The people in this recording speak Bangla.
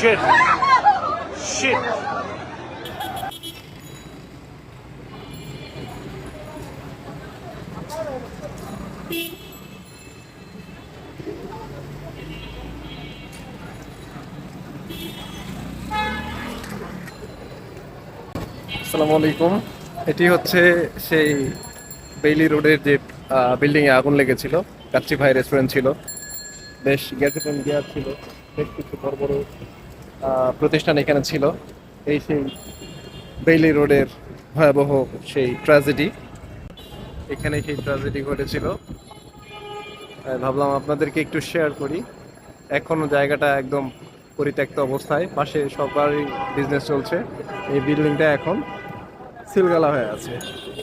Shit. Shit. আসসালামু আলাইকুম। এটি হচ্ছে সেই বেইলি রোডের যে বিল্ডিং এ আগুন লেগেছিল। কাচ্চি ভাই রেস্টুরেন্ট ছিল, বেশ গ্যাজেট গিয়ার ছিল, বেশ কিছু বড় বড় প্রতিষ্ঠান এখানে ছিল। এই সেই বেইলি রোডের ভয়াবহ সেই ট্র্যাজেডি, এখানে সেই ট্র্যাজেডি ঘটেছিল। ভাবলাম আপনাদেরকে একটু শেয়ার করি। এখনো জায়গাটা একদম পরিত্যক্ত অবস্থায়, পাশে সবারই বিজনেস চলছে। এই বিল্ডিংটা এখন সিলগালা হয়ে আছে।